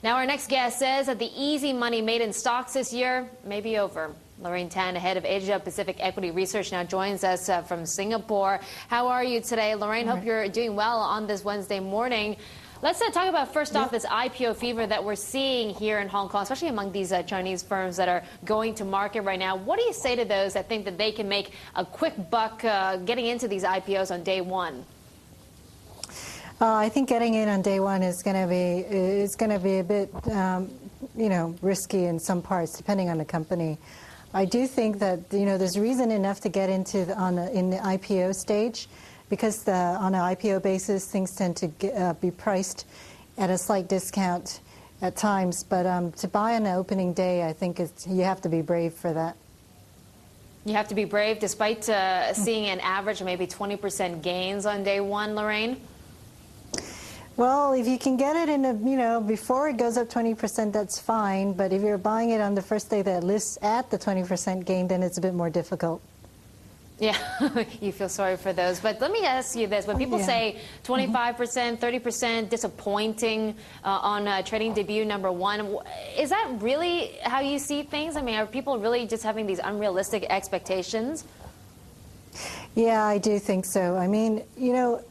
Now, our next guest says that the easy money made in stocks this year may be over. Lorraine Tan, head of Asia Pacific Equity Research, now joins us from Singapore. How are you today? Lorraine, hope you're doing well on this Wednesday morning. Let's talk about, first off, this IPO fever that we're seeing here in Hong Kong, especially among these Chinese firms that are going to market right now. What do you say to those that think that they can make a quick buck getting into these IPOs on day one? I think getting in on day one is going to be a bit, risky in some parts, depending on the company. I do think that there's reason enough to get into in the IPO stage, because on an IPO basis things tend to be priced at a slight discount at times. But to buy on the opening day, I think you have to be brave for that. You have to be brave, despite seeing an average of maybe 20% gains on day one, Lorraine. Well, if you can get it in before it goes up 20%, that's fine. But if you're buying it on the first day that lists at the 20% gain, then it's a bit more difficult. Yeah, you feel sorry for those. But let me ask you this. When people say 25%, 30% disappointing on trading debut number one, is that really how you see things? I mean, are people really just having these unrealistic expectations? Yeah, I do think so. I mean,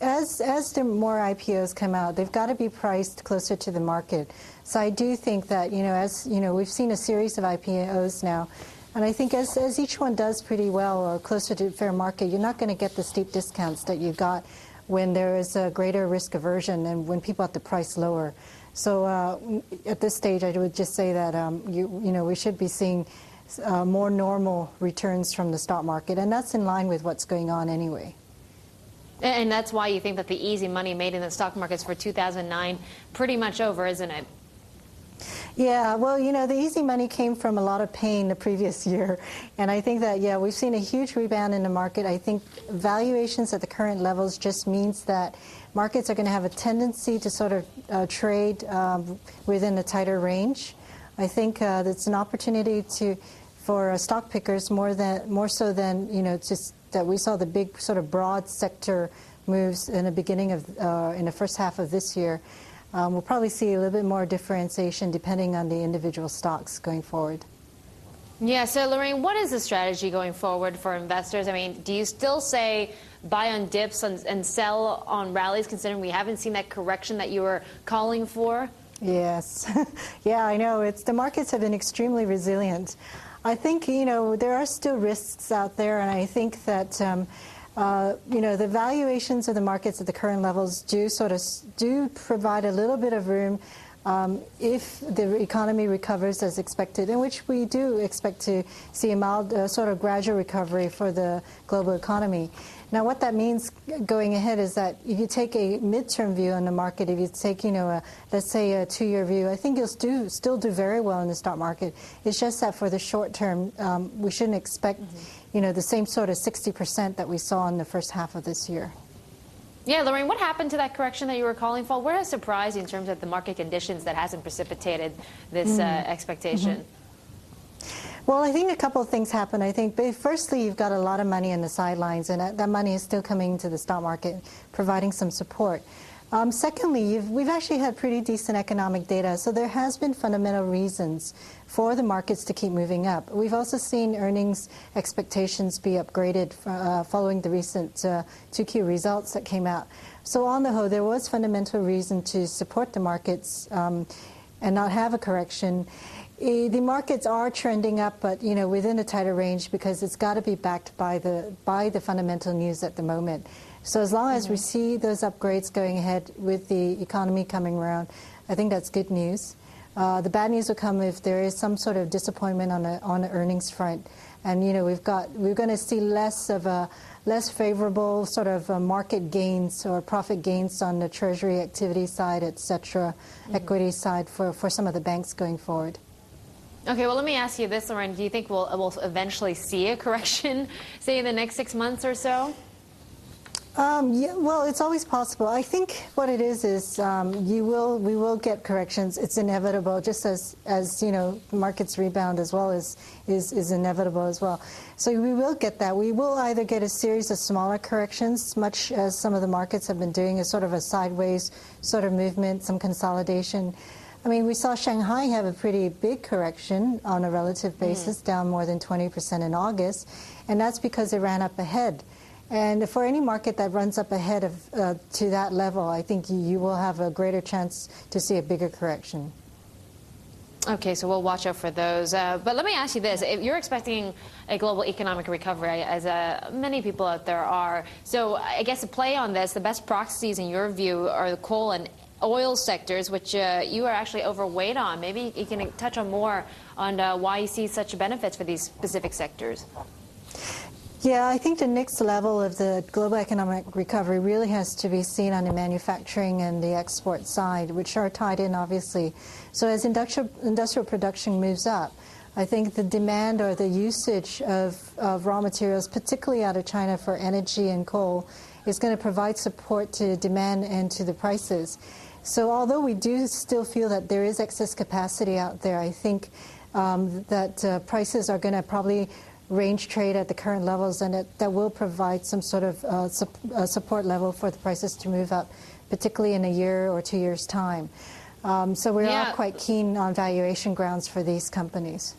as the more IPOs come out, they've got to be priced closer to the market. So I do think that, we've seen a series of IPOs now, and I think as each one does pretty well or closer to fair market, you're not going to get the steep discounts that you got when there is a greater risk aversion and when people have to price lower. So at this stage, I would just say that, we should be seeing more normal returns from the stock market, and that's in line with what's going on anyway. And that's why you think that the easy money made in the stock markets for 2009 pretty much over, isn't it? Yeah, well, the easy money came from a lot of pain the previous year, and I think that, we've seen a huge rebound in the market. I think valuations at the current levels just means that markets are going to have a tendency to sort of trade within a tighter range. I think it's an opportunity for stock pickers more so than just that we saw the big sort of broad sector moves in the beginning of in the first half of this year. We'll probably see a little bit more differentiation depending on the individual stocks going forward. Yeah. So Lorraine, what is the strategy going forward for investors? I mean, do you still say buy on dips and sell on rallies, considering we haven't seen that correction that you were calling for? Yes. Yeah, I know. The markets have been extremely resilient. I think, there are still risks out there, and I think that, the valuations of the markets at the current levels do provide a little bit of room if the economy recovers as expected, in which we do expect to see a mild, sort of gradual recovery for the global economy. Now, what that means going ahead is that if you take a midterm view on the market, if you take, let's say a 2-year view, I think you'll still do very well in the stock market. It's just that for the short term, we shouldn't expect, the same sort of 60% that we saw in the first half of this year. Yeah, Lorraine, what happened to that correction that you were calling for? What has surprised you in terms of the market conditions that hasn't precipitated this expectation? Well, I think a couple of things happen. I think, firstly, you've got a lot of money on the sidelines, and that money is still coming into the stock market, providing some support. Secondly, we've actually had pretty decent economic data, so there has been fundamental reasons for the markets to keep moving up. We've also seen earnings expectations be upgraded following the recent 2Q results that came out. So on the whole, there was fundamental reason to support the markets and not have a correction. The markets are trending up, but within a tighter range, because it's got to be backed by the fundamental news at the moment. So as long as we see those upgrades going ahead with the economy coming around, I think that's good news. The bad news will come if there is some sort of disappointment on the earnings front, and we're going to see less favorable sort of market gains or profit gains on the treasury activity side, etc., equity side for some of the banks going forward. Okay, well, let me ask you this, Lorraine. Do you think we'll eventually see a correction, say, in the next 6 months or so? Yeah, well, it's always possible. I think what it is we will get corrections. It's inevitable, just as markets rebound as well is inevitable as well. So we will get that. We will either get a series of smaller corrections, much as some of the markets have been doing, a sort of a sideways sort of movement, some consolidation. I mean, we saw Shanghai have a pretty big correction on a relative basis, down more than 20% in August, and that's because it ran up ahead. And for any market that runs up ahead of to that level, I think you will have a greater chance to see a bigger correction. Okay, so we'll watch out for those. But let me ask you this. If you're expecting a global economic recovery, as many people out there are, so I guess to play on this, the best proxies in your view are the coal and oil sectors, which you are actually overweight on. Maybe you can touch on more on why you see such benefits for these specific sectors. Yeah, I think the next level of the global economic recovery really has to be seen on the manufacturing and the export side, which are tied in, obviously. So as industrial production moves up, I think the demand or the usage of raw materials, particularly out of China for energy and coal, is going to provide support to demand and to the prices. So although we do still feel that there is excess capacity out there, I think that prices are going to probably range trade at the current levels, and that will provide some sort of support level for the prices to move up, particularly in a year or 2 years' time. So we're all quite keen on valuation grounds for these companies.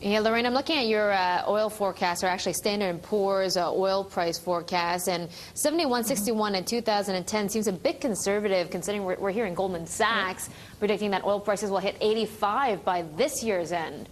Yeah, Lorraine, I'm looking at your oil forecast, or actually Standard & Poor's oil price forecast, and 71.61 in 2010 seems a bit conservative, considering we're hearing Goldman Sachs predicting that oil prices will hit 85 by this year's end.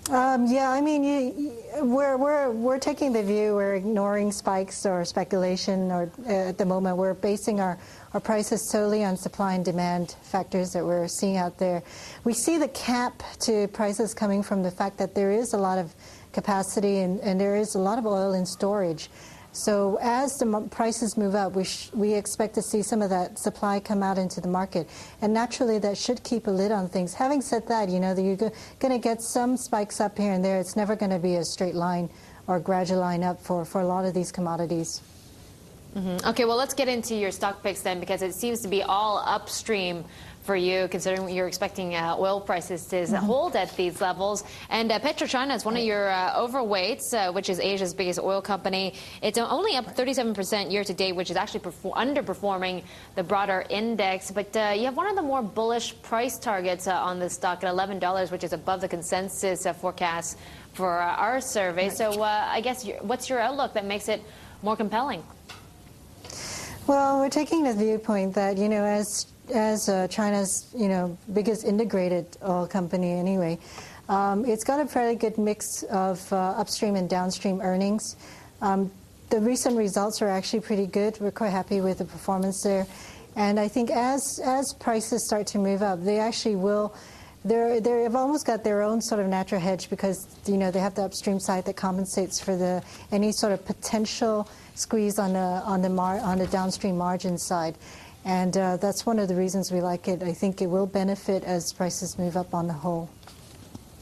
Yeah, I mean, we're taking the view, we're ignoring spikes or speculation, or at the moment we're basing our prices solely on supply and demand factors that we're seeing out there. We see the cap to prices coming from the fact that there is a lot of capacity and there is a lot of oil in storage. So as the prices move up, we expect to see some of that supply come out into the market. And naturally, that should keep a lid on things. Having said that, you know, you're going to get some spikes up here and there. It's never going to be a straight line or gradual line up for a lot of these commodities. Okay, well, let's get into your stock picks then, because it seems to be all upstream for you, considering you're expecting oil prices to hold at these levels. And PetroChina is one of your overweights, which is Asia's biggest oil company. It's only up 37% year to date, which is actually underperforming the broader index. But you have one of the more bullish price targets on this stock at $11, which is above the consensus forecast for our survey. So I guess what's your outlook that makes it more compelling? Well, we're taking the viewpoint that, you know, as China's, you know, biggest integrated oil company anyway, it's got a fairly good mix of upstream and downstream earnings. The recent results are actually pretty good. We're quite happy with the performance there. And I think as prices start to move up, they actually will, they've almost got their own sort of natural hedge, because, you know, they have the upstream side that compensates for any sort of potential squeeze on the downstream margin side. And that's one of the reasons we like it. I think it will benefit as prices move up on the whole.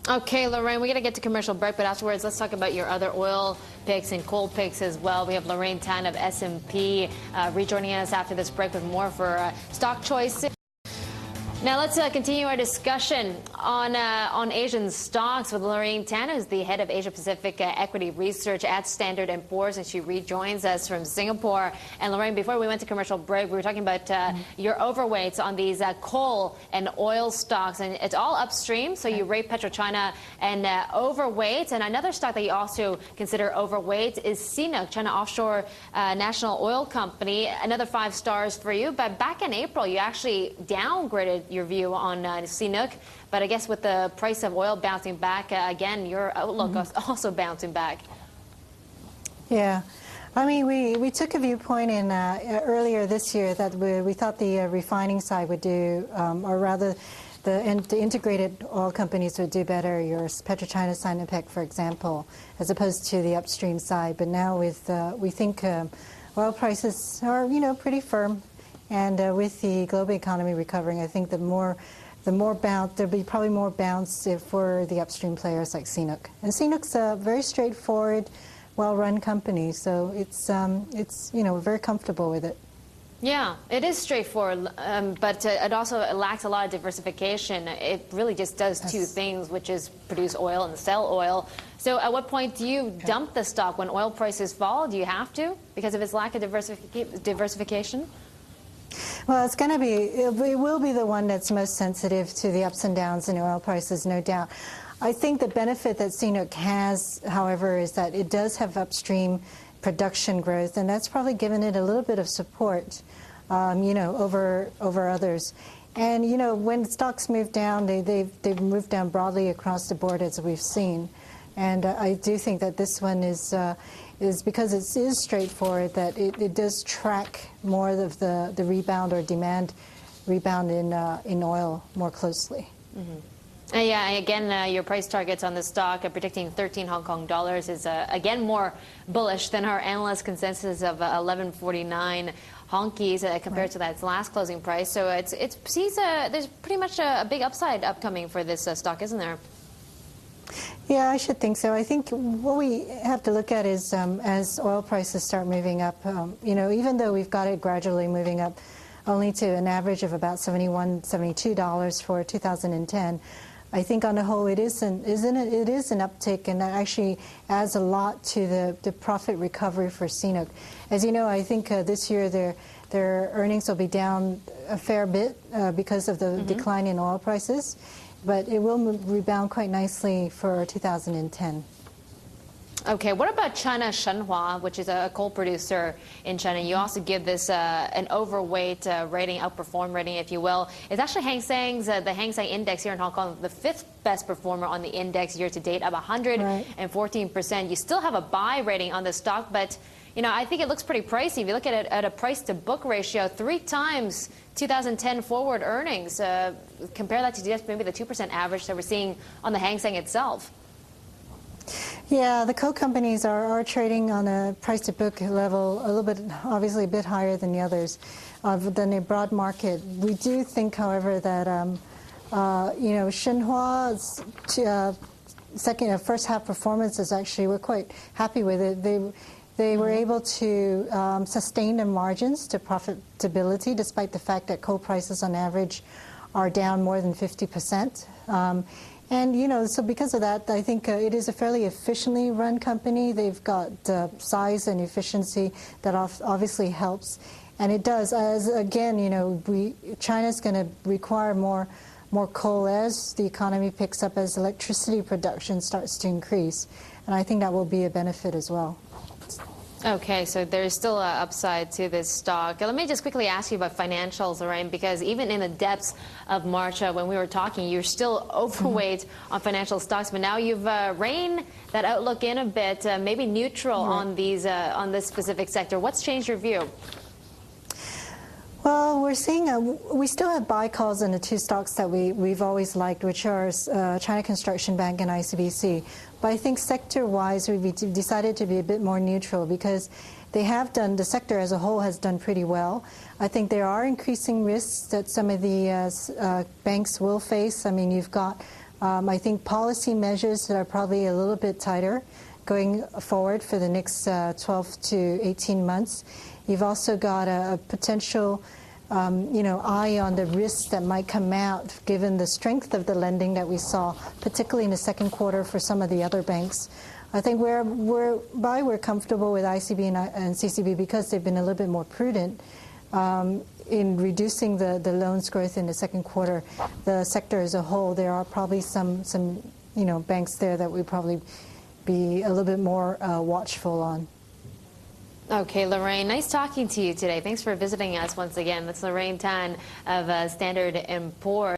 Okay, Lorraine, we're going to get to commercial break, but afterwards, let's talk about your other oil picks and coal picks as well. We have Lorraine Tan of S&P rejoining us after this break with more for stock choices. Now let's continue our discussion on Asian stocks with Lorraine Tan, who's the head of Asia-Pacific equity research at Standard & Poor's, and she rejoins us from Singapore. And Lorraine, before we went to commercial break, we were talking about your overweights on these coal and oil stocks, and it's all upstream, so you rate PetroChina and overweight. And another stock that you also consider overweight is CNOOC, China Offshore National Oil Company, another 5 stars for you. But back in April, you actually downgraded your view on CNOOC, but I guess with the price of oil bouncing back again, your outlook is also bouncing back. Yeah, I mean, we took a viewpoint in earlier this year that we thought the refining side would do, or rather the integrated oil companies would do better, your PetroChina, Sinopec, for example, as opposed to the upstream side. But now with we think oil prices are, you know, pretty firm. And with the global economy recovering, I think the more bounce, there'll be probably more bounce for the upstream players like CNOOC. And CNOOC's a very straightforward, well-run company, so it's you know, we're very comfortable with it. Yeah, it is straightforward, but it also lacks a lot of diversification. It really just does two things, which is produce oil and sell oil. So at what point do you dump the stock? When oil prices fall, do you have to because of its lack of diversification? Well, it's going to be, it will be the one that's most sensitive to the ups and downs in oil prices, no doubt. I think the benefit that CNOOC has, however, is that it does have upstream production growth, and that's probably given it a little bit of support, over others. And, when stocks move down, they've moved down broadly across the board, as we've seen. And I do think that this one is because it is straightforward, that it does track more of the rebound or demand rebound in oil more closely. Mm-hmm. Yeah, again, your price targets on the stock, predicting 13 Hong Kong dollars is, again, more bullish than our analyst consensus of 11.49 honkies compared to that last closing price. So it sees there's pretty much a big upside upcoming for this stock, isn't there? Yeah, I should think so. I think what we have to look at is as oil prices start moving up, even though we've got it gradually moving up only to an average of about $71, $72 for 2010, I think on the whole it is an uptick, and that actually adds a lot to the profit recovery for CNOOC. As you know, I think this year their earnings will be down a fair bit because of the decline in oil prices, but it will rebound quite nicely for 2010. Okay, what about China Shenhua, which is a coal producer in China? You also give this an overweight rating, outperform rating, if you will. It's actually the Hang Seng Index here in Hong Kong, the 5th best performer on the index year to date, up 114%. You still have a buy rating on the stock, but I think it looks pretty pricey. If you look at it at a price-to-book ratio, 3 times 2010 forward earnings. Compare that to just maybe the 2% average that we're seeing on the Hang Seng itself. Yeah, the coal companies are trading on a price-to-book level a little bit, obviously a bit higher than the others, than the broad market. We do think, however, that Shenhua's first half performance is actually, we're quite happy with it. They were able to sustain their margins to profitability, despite the fact that coal prices on average are down more than 50%. And, so because of that, I think it is a fairly efficiently run company. They've got size and efficiency that obviously helps. And it does, as again, China's going to require more coal as the economy picks up, as electricity production starts to increase. And I think that will be a benefit as well. Okay, so there's still an upside to this stock. Let me just quickly ask you about financials, Lorraine, because even in the depths of March when we were talking, you're still overweight on financial stocks, but now you've reined that outlook in a bit, maybe neutral on this specific sector. What's changed your view? Well, we're seeing we still have buy calls in the 2 stocks that we've always liked, which are China Construction Bank and ICBC. But I think sector-wise, we've decided to be a bit more neutral because the sector as a whole has done pretty well. I think there are increasing risks that some of the banks will face. I mean, you've got, I think, policy measures that are probably a little bit tighter going forward for the next 12 to 18 months. You've also got a potential, eye on the risks that might come out given the strength of the lending that we saw, particularly in the second quarter for some of the other banks. I think we're comfortable with ICB and CCB because they've been a little bit more prudent in reducing the loans growth in the second quarter. The sector as a whole, there are probably some banks there that we probably be a little bit more watchful on. Okay, Lorraine, nice talking to you today. Thanks for visiting us once again. That's Lorraine Tan of Standard & Poor's.